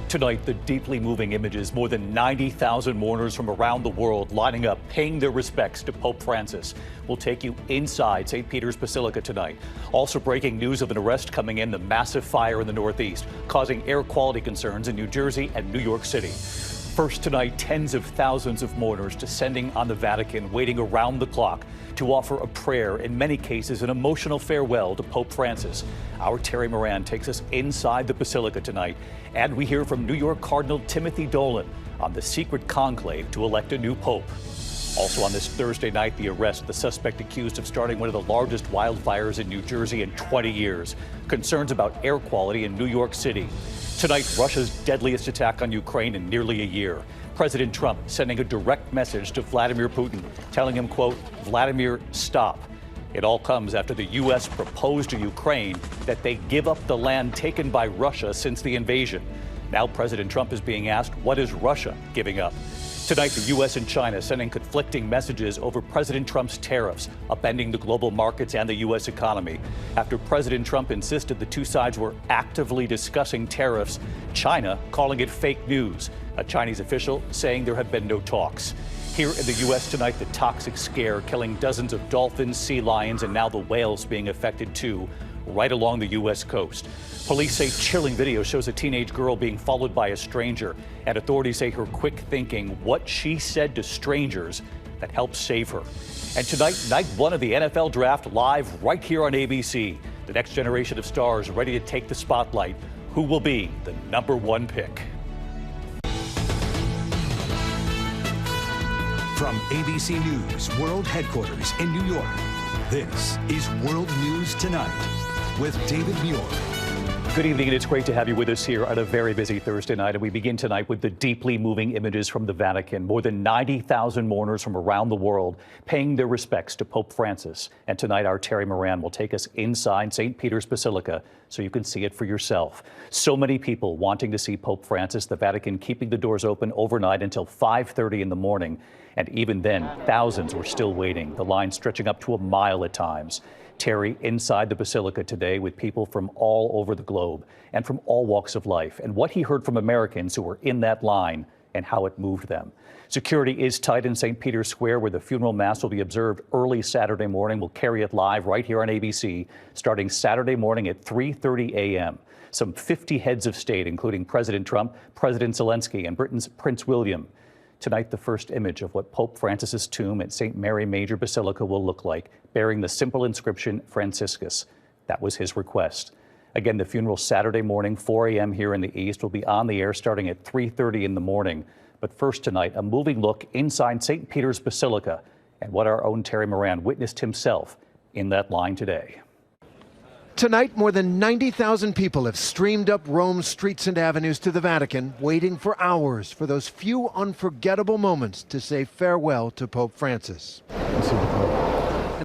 Tonight, the deeply moving images, more than 90,000 mourners from around the world lining up, paying their respects to Pope Francis. We'll take you inside St. Peter's Basilica tonight. Also breaking news of an arrest coming in, the massive fire in the Northeast, causing air quality concerns in New Jersey and New York City. First tonight, tens of thousands of mourners descending on the Vatican, waiting around the clock to offer a prayer, in many cases an emotional farewell to Pope Francis. Our Terry Moran takes us inside the Basilica tonight, and we hear from New York Cardinal Timothy Dolan on the secret conclave to elect a new pope. Also on this Thursday night, the arrest, the suspect accused of starting one of the largest wildfires in New Jersey in 20 years. Concerns about air quality in New York City. Tonight, Russia's deadliest attack on Ukraine in nearly a year. President Trump sending a direct message to Vladimir Putin, telling him, quote, "Vladimir, stop." It all comes after the U.S. proposed to Ukraine that they give up the land taken by Russia since the invasion. Now President Trump is being asked, what is Russia giving up? Tonight, the U.S. and China sending conflicting messages over President Trump's tariffs, upending the global markets and the U.S. economy. After President Trump insisted the two sides were actively discussing tariffs, China calling it fake news. A Chinese official saying there have been no talks. Here in the U.S. tonight, the toxic scare killing dozens of dolphins, sea lions, and now the whales being affected too, right along the U.S. coast. Police say chilling video shows a teenage girl being followed by a stranger, and authorities say her quick thinking, what she said to strangers, that helped save her. And tonight, night one of the NFL draft live right here on ABC. The next generation of stars ready to take the spotlight. Who will be the #1 pick? From ABC News World Headquarters in New York, this is World News Tonight with David Muir. Good evening, and it's great to have you with us here on a very busy Thursday night. And we begin tonight with the deeply moving images from the Vatican. More than 90,000 mourners from around the world paying their respects to Pope Francis. And tonight, our Terry Moran will take us inside St. Peter's Basilica so you can see it for yourself. So many people wanting to see Pope Francis, the Vatican keeping the doors open overnight until 5:30 in the morning. And even then, thousands were still waiting, the line stretching up to a mile at times. Terry inside the Basilica today with people from all over the globe and from all walks of life, and what he heard from Americans who were in that line and how it moved them. Security is tight in St. Peter's Square, where the funeral mass will be observed early Saturday morning. We'll carry it live right here on ABC, starting Saturday morning at 3:30 a.m. Some 50 heads of state, including President Trump, President Zelensky, and Britain's Prince William. Tonight, the first image of what Pope Francis's tomb at St. Mary Major Basilica will look like, bearing the simple inscription, Franciscus. That was his request. Again, the funeral Saturday morning, 4 a.m. here in the East, will be on the air starting at 3:30 in the morning. But first tonight, a moving look inside St. Peter's Basilica and what our own Terry Moran witnessed himself in that line today. Tonight, more than 90,000 people have streamed up Rome's streets and avenues to the Vatican, waiting for hours for those few unforgettable moments to say farewell to Pope Francis. See the Pope.